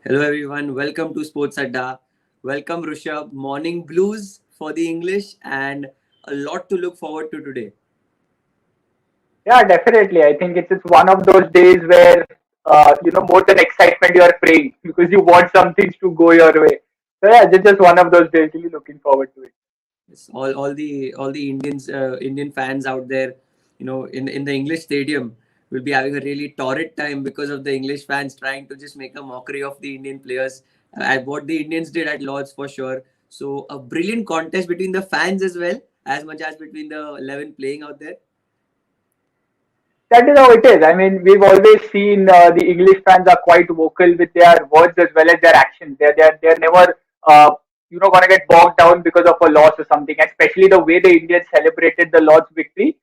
Hello everyone, welcome to Sports Adda. Welcome Rishabh. Morning blues for the English and a lot to look forward to today. Yeah, definitely. I think it's one of those days where more than excitement you are praying because you want some things to go your way. So yeah, it's just one of those days. Really looking forward to it. Yes, all the Indian fans out there, in the English stadium will be having a really torrid time because of the English fans trying to just make a mockery of the Indian players at what the Indians did at Lords for sure. So a brilliant contest between the fans as well as much as between the 11 playing out there. That is how it is. I mean, we've always seen the English fans are quite vocal with their words as well as their actions. They're never gonna get bogged down because of a loss or something. Especially the way the Indians celebrated the Lord's victory.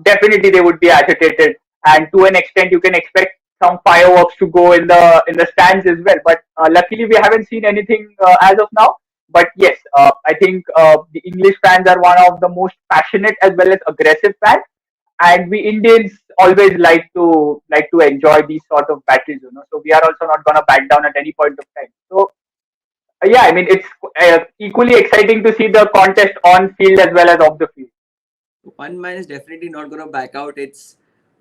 Definitely they would be agitated, and to an extent you can expect some fireworks to go in the stands as well. But luckily we haven't seen anything as of now. But yes, I think the English fans are one of the most passionate as well as aggressive fans, and we Indians always like to enjoy these sort of battles. So we are also not gonna back down at any point of time. So yeah, I mean it's equally exciting to see the contest on field as well as off the field. One man is definitely not going to back out. It's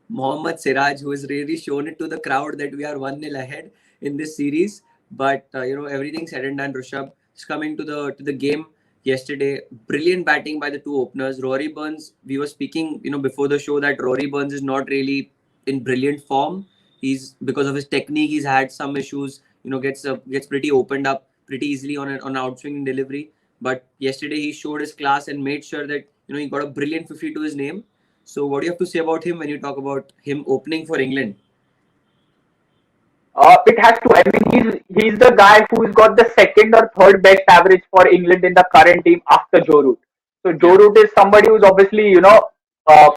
Mohammad Siraj who has really shown it to the crowd that we are 1-0 ahead in this series. But everything said and done, Rishabh is coming to the game yesterday. Brilliant batting by the two openers. Rory Burns. We were speaking, before the show that Rory Burns is not really in brilliant form. He's because of his technique. He's had some issues. Gets pretty opened up pretty easily on outswing delivery. But yesterday he showed his class and made sure that he got a brilliant 50 to his name. So what do you have to say about him when you talk about him opening for England? It has to. I mean, he's the guy who's got the second or third best average for England in the current team after Joe Root. So Joe Yeah, Root is somebody who's obviously uh,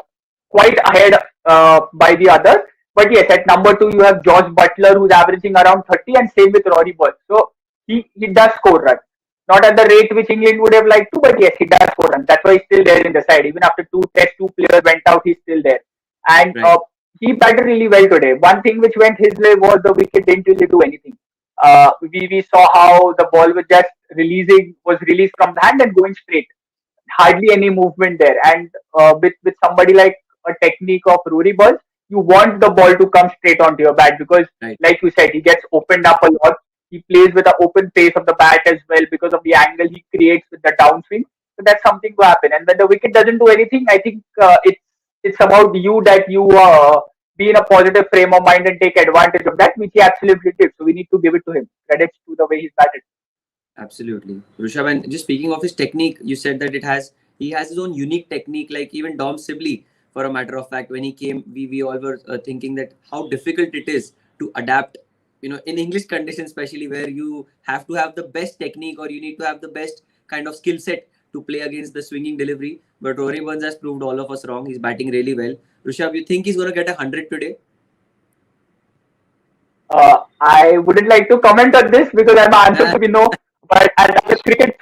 quite ahead by the others. But yes, at number two you have George Butler who's averaging around 30, and same with Rory Burns. So he does score runs. Not at the rate which England would have liked to, but yes, he does score runs. That's why he's still there in the side. Even after two tests, two players went out, he's still there. And right. he batted really well today. One thing which went his way was the wicket didn't really do anything. We saw how the ball was released from the hand and going straight. Hardly any movement there. And with somebody like a technique of Rory Burns, you want the ball to come straight onto your bat because, Right. like you said, he gets opened up a lot. He plays with the open face of the bat as well because of the angle he creates with the downswing. So that's something to happen. And when the wicket doesn't do anything, I think it's about you that you be in a positive frame of mind and take advantage of that, which he absolutely did. So we need to give it to him. Credits to the way he's batted. Absolutely. Rishabh, and just speaking of his technique, you said that he has his own unique technique, like even Dom Sibley, for a matter of fact, when he came, we all were thinking that how difficult it is to adapt, in English conditions, especially where you have to have the best technique or you need to have the best kind of skill set to play against the swinging delivery. But Rory Burns has proved all of us wrong. He's batting really well. Rishabh, you think he's going to get 100 today? I wouldn't like to comment on this because I'm answer to be no. But as a cricket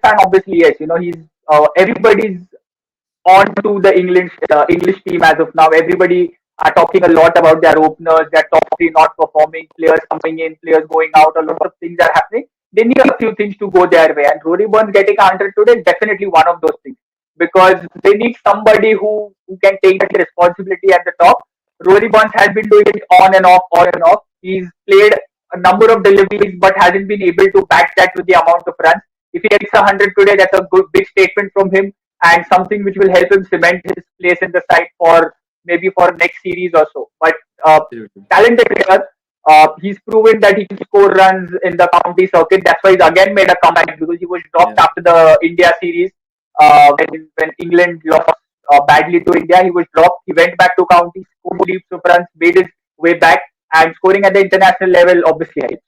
fan, obviously yes. He's everybody's on to the English team as of now. Everybody are talking a lot about their openers, their top three not performing, players coming in, players going out. A lot of things are happening. They need a few things to go their way, and Rory Burns getting 100 today is definitely one of those things because they need somebody who can take the responsibility at the top. Rory Burns has been doing it on and off, on and off. He's played a number of deliveries but hasn't been able to back that with the amount of runs. If he gets 100 today, that's a good big statement from him and something which will help him cement his place in the side for maybe for next series or so. But Absolutely. talented player. He's proven that he can score runs in the county circuit. That's why he's again made a comeback because he was dropped Yeah. after the India series when England lost badly to India. He was dropped. He went back to county, scored leaps of runs, made his way back, and scoring at the international level obviously helps.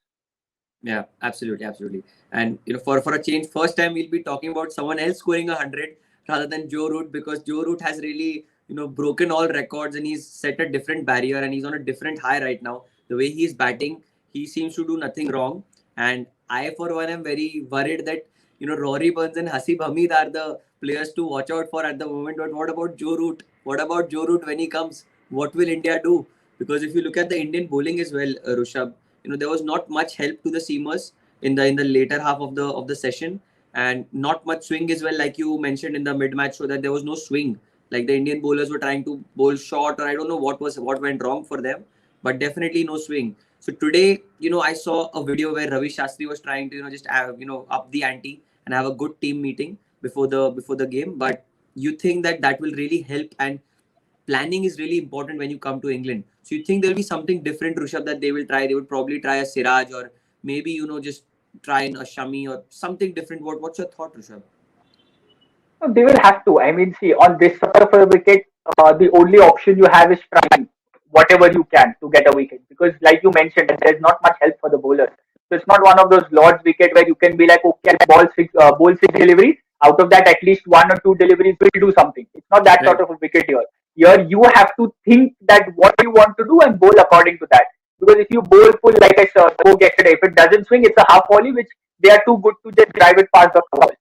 Yeah, absolutely, absolutely. And for a change, first time we'll be talking about someone else scoring 100 rather than Joe Root because Joe Root has really broken all records and he's set a different barrier and he's on a different high right now. The way he's batting, he seems to do nothing wrong. And I, for one, am very worried that Rory Burns and Hasib Hamid are the players to watch out for at the moment. But what about Joe Root? What about Joe Root when he comes? What will India do? Because if you look at the Indian bowling as well, Rushabh, there was not much help to the seamers in the later half of the session, and not much swing as well, like you mentioned in the mid match, so that there was no swing. Like the Indian bowlers were trying to bowl short, or I don't know what went wrong for them, but definitely no swing. So today, I saw a video where Ravi Shastri was trying to, just have, up the ante and have a good team meeting before the game. But you think that will really help, and planning is really important when you come to England. So you think there'll be something different, Rishabh, that they will try? They would probably try a Siraj, or maybe, just try a Shami or something different. What's your thought, Rishabh? No, they will have to. I mean, see, on this sort of a wicket, the only option you have is trying whatever you can to get a wicket. Because, like you mentioned, there's not much help for the bowlers. So it's not one of those Lord's wicket where you can be like, okay, bowl six deliveries. Out of that, at least one or two deliveries will do something. It's not that Right. sort of a wicket here. Here, you have to think that what you want to do and bowl according to that. Because if you bowl full, like I spoke yesterday, if it doesn't swing, it's a half volley, which they are too good to just drive it past the ball.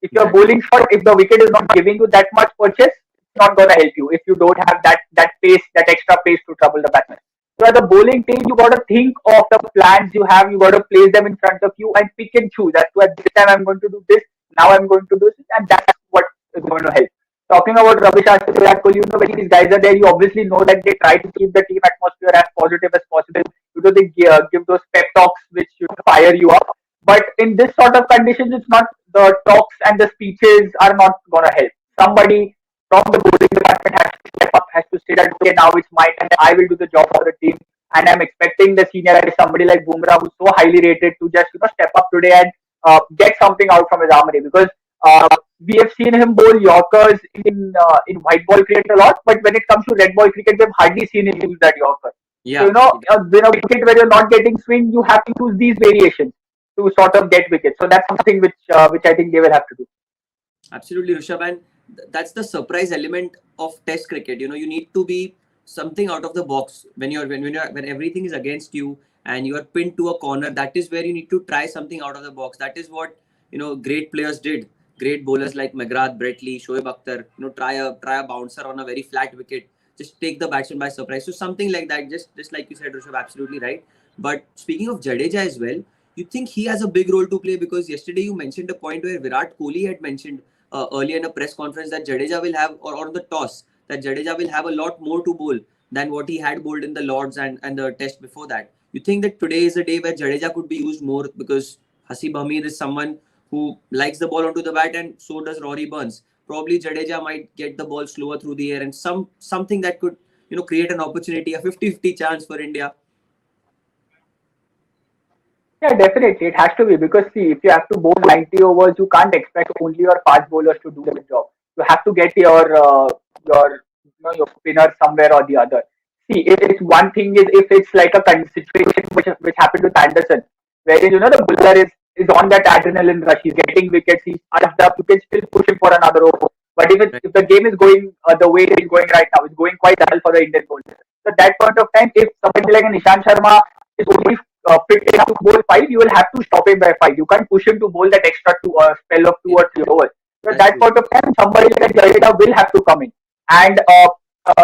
If you're Exactly. bowling short, if the wicket is not giving you that much purchase, it's not going to help you if you don't have that pace, that extra pace to trouble the batsman. So as a bowling team, you got to think of the plans you have. You got to place them in front of you and pick and choose. As to at this time I'm going to do this, now I'm going to do this, and that's what is going to help. Talking about Ravi Shastri, Virat Kohli, when these guys are there, you obviously know that they try to keep the team atmosphere as positive as possible. They give those pep talks which fire you up. But in this sort of conditions, it's not the talks and the speeches are not gonna help. Somebody from the bowling department has to step up, has to say that okay, now it's my time, I will do the job for the team. And I'm expecting the senior guy, somebody like Bumrah, who's so highly rated, to just step up today and get something out from his armory. Because we have seen him bowl Yorkers in white ball cricket a lot, but when it comes to red ball cricket, we've hardly seen him use that Yorker. So Yeah. in a wicket where you're not getting swing, you have to use these variations to sort of get wickets. So that's something which I think they will have to do. Absolutely, Rishabh, and that's the surprise element of Test cricket. You need to be something out of the box when everything is against you and you are pinned to a corner. That is where you need to try something out of the box. That is what great players did. Great bowlers like McGrath, Brett Lee, Shoaib Akhtar. Try a bouncer on a very flat wicket. Just take the batsman by surprise. So something like that. Just like you said, Rishabh, absolutely right. But speaking of Jadeja as well, you think he has a big role to play? Because yesterday you mentioned a point where Virat Kohli had mentioned earlier in a press conference that Jadeja will have, or the toss, that Jadeja will have a lot more to bowl than what he had bowled in the Lords and the Test before that. You think that today is a day where Jadeja could be used more, because Hasib Hamid is someone who likes the ball onto the bat, and so does Rory Burns. Probably Jadeja might get the ball slower through the air, and something that could create an opportunity, a 50-50 chance for India. Yeah, definitely. It has to be because see, if you have to bowl 90 overs, you can't expect only your fast bowlers to do the job. You have to get your spinner somewhere or the other. See, if it's one thing is if it's like a situation which happened with Anderson, wherein the bowler is on that adrenaline rush, he's getting wickets, he's charged up, you can still push him for another over. But Right. if the game is going the way it is going right now, it's going quite well for the Indian bowlers. So at that point of time, if somebody like an Ishan Sharma is only fit enough to bowl five, you will have to stop him by five. You can't push him to bowl that extra spell of two Yeah, or three overs. So at that's that true. point of time, somebody like Jadeja will have to come in. And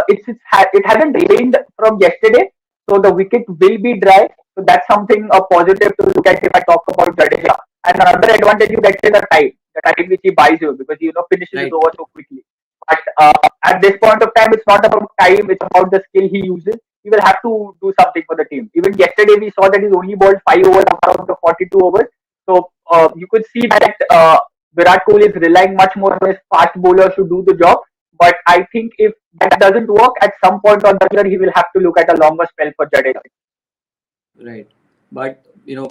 it hasn't rained from yesterday, so the wicket will be dry. So that's something positive to look at if I talk about Jadeja. And another advantage you get is the time which he buys you because he finishes his Right. over so quickly. But at this point of time, it's not about time; it's about the skill he uses. He will have to do something for the team. Even yesterday, we saw that he's only bowled 5 overs out of the 42 overs. So you could see that Virat Kohli is relying much more on his fast bowlers to do the job. But I think if that doesn't work, at some point or the other, he will have to look at a longer spell for Jadeja. Right. But,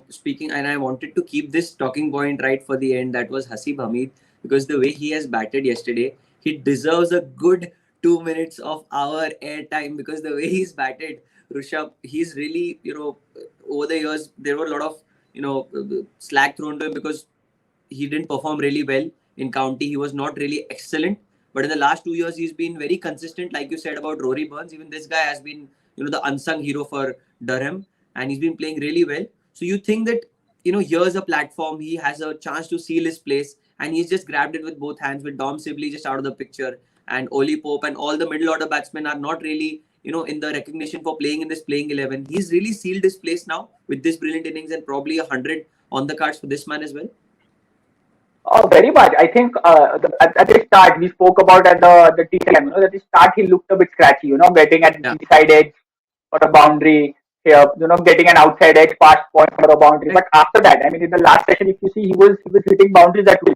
speaking, and I wanted to keep this talking point right for the end, that was Hasib Hamid, because the way he has batted yesterday, he deserves a good 2 minutes of our airtime, because the way he's batted, Rishabh, he's really, over the years, there were a lot of, slack thrown to him because he didn't perform really well in county. He was not really excellent. But in the last 2 years, he's been very consistent, like you said about Rory Burns. Even this guy has been, the unsung hero for Durham, and he's been playing really well. So you think that, here's a platform. He has a chance to seal his place, and he's just grabbed it with both hands, with Dom Sibley just out of the picture, and Oli Pope and all the middle order batsmen are not really in the recognition for playing in this playing 11. He's really sealed his place now with this brilliant innings, and probably 100 on the cards for this man as well. Oh, very much. I think at the start we spoke about at the tea time. At the start he looked a bit scratchy. Getting at the inside edge for a boundary here. Getting an outside edge fast point for a boundary. But after that, I mean, in the last session, if you see, he was hitting boundaries at will.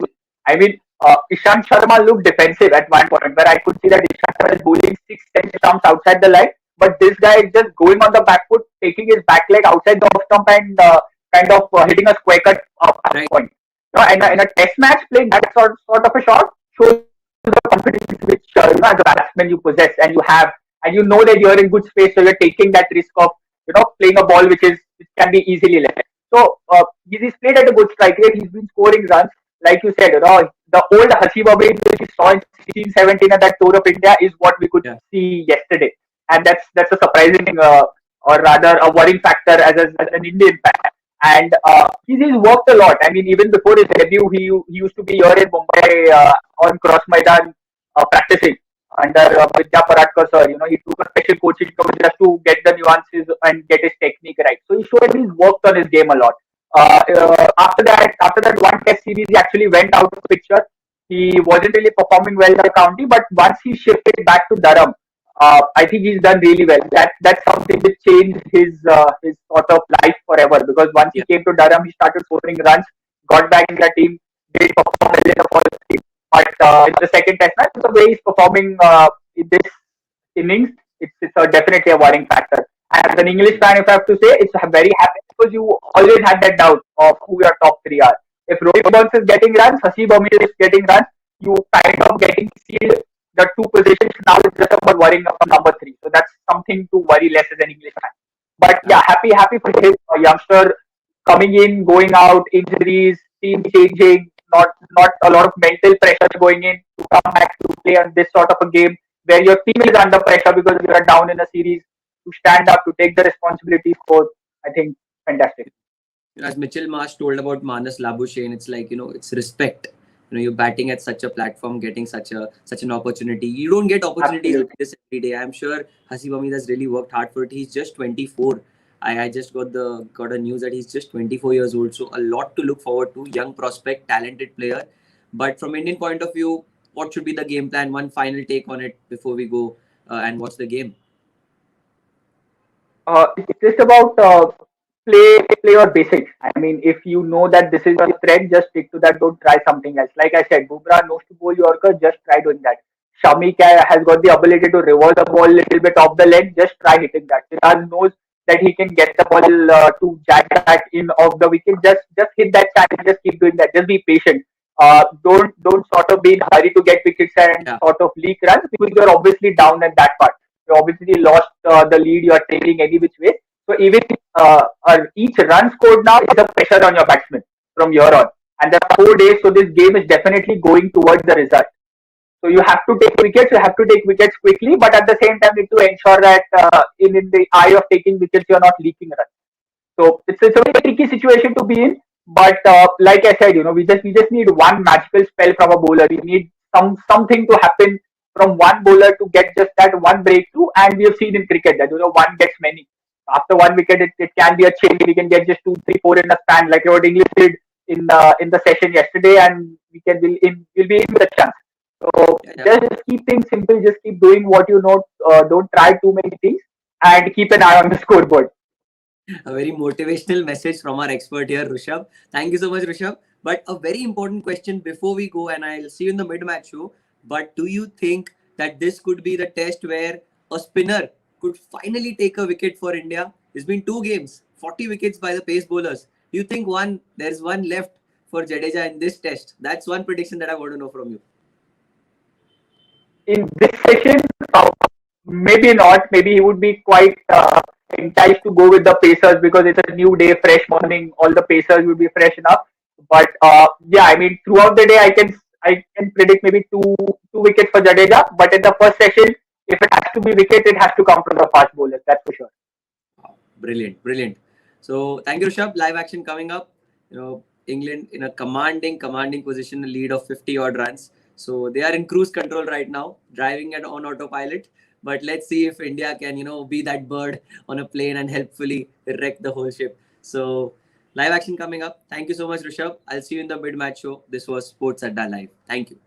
I mean, Ishant Sharma looked defensive at one point, where I could see that Ishant Sharma is bowling 6-10 stumps outside the line, but this guy is just going on the back foot, taking his back leg outside the off stump and kind of hitting a square cut Right. point. In a test match, playing that sort of a shot shows the confidence which as a batsman you possess and you have, and you know that you're in good space, so you're taking that risk of playing a ball which can be easily left. So he's played at a good strike rate. He's been scoring runs, like you said. The old Haseeb Amin which we saw in 16-17 at that tour of India is what we could see yesterday, and that's a surprising or rather a worrying factor as an Indian fan. And he's worked a lot. I mean, even before his debut, he used to be here in Mumbai on Cross Maidan practicing under Vidya Paratkar sir. He took a special coaching course just to get the nuances and get his technique right. So he showed he's worked on his game a lot. After that one test series, he actually went out of the picture. He wasn't really performing well in the county, but once he shifted back to Durham, I think he's done really well. That's something that changed his sort of life forever. Because once he came to Durham, he started scoring runs, got back in the team, did perform well in the first team. But in the second test match, the way he's performing in this innings, it's definitely a worrying factor. As an English fan, if I have to say, it's very happy because you always had that doubt of who your top three are. If Rohit Burns is getting runs, Haseeb Amin is getting runs, you kind of getting sealed the two positions. Now it's just about worrying about number three. So that's something to worry less as an English fan. But yeah, happy for him, a youngster coming in, going out, injuries, team changing, not a lot of mental pressure going in to come back to play on this sort of a game where your team is under pressure because you are down in a series, to stand up, to take the responsibility for, I think, fantastic. As Mitchell Marsh told about Manas Labuschagne, it's like, it's respect. You're batting at such a platform, getting such an opportunity. You don't get opportunities like this every day. I'm sure Haseeb Amin has really worked hard for it. He's just 24. I just got a news that he's just 24 years old. So a lot to look forward to. Young prospect, talented player. But from Indian point of view, what should be the game plan? One final take on it before we go and watch the game. It's just about play your basics. I mean, if you know that this is your threat, just stick to that. Don't try something else. Like I said, Bumrah knows to bowl Yorker. Just try doing that. Shami has got the ability to reverse the ball a little bit off the leg. Just try hitting that. Siraj knows that he can get the ball to jack that in off the wicket. Just hit that shot and just keep doing that. Just be patient. Don't sort of be in a hurry to get wickets and sort of leak runs because you're obviously down at that part. You obviously lost the lead. You are taking any which way. So even each run scored now is a pressure on your batsman from here on. And there are 4 days, so this game is definitely going towards the result. So you have to take wickets. You have to take wickets quickly, but at the same time, you need to ensure that in the eye of taking wickets, you are not leaking runs. So it's a very tricky situation to be in. But like I said, we just need one magical spell from a bowler. We need something to happen from one bowler to get just that one breakthrough. And we have seen in cricket that one gets many. After one wicket, it can be a chain. We can get just 2, 3, 4 in a span, like what English did in the session yesterday, and we'll be in with a chance. So just keep things simple. Just keep doing what you know. Don't try too many things, and keep an eye on the scoreboard. A very motivational message from our expert here, Rishabh. Thank you so much, Rishabh. But a very important question before we go, and I'll see you in the mid-match show. But do you think that this could be the test where a spinner could finally take a wicket for India? It's been 2 games, 40 wickets by the pace bowlers. Do you think there's one left for Jadeja in this test? That's one prediction that I want to know from you. In this session, maybe not. Maybe he would be quite enticed to go with the Pacers because it's a new day, fresh morning. All the Pacers would be fresh enough. But I mean, throughout the day, I can predict maybe two wickets for Jadeja. But in the first session, if it has to be wicket, it has to come from the fast bowlers. That's for sure. Brilliant. So thank you, Rishabh. Live action coming up. England in a commanding position, a lead of 50 odd runs. So they are in cruise control right now, driving on autopilot. But let's see if India can, be that bird on a plane and helpfully wreck the whole ship. So live action coming up. Thank you so much, Rishabh. I'll see you in the mid-match show. This was Sports Adda Live. Thank you.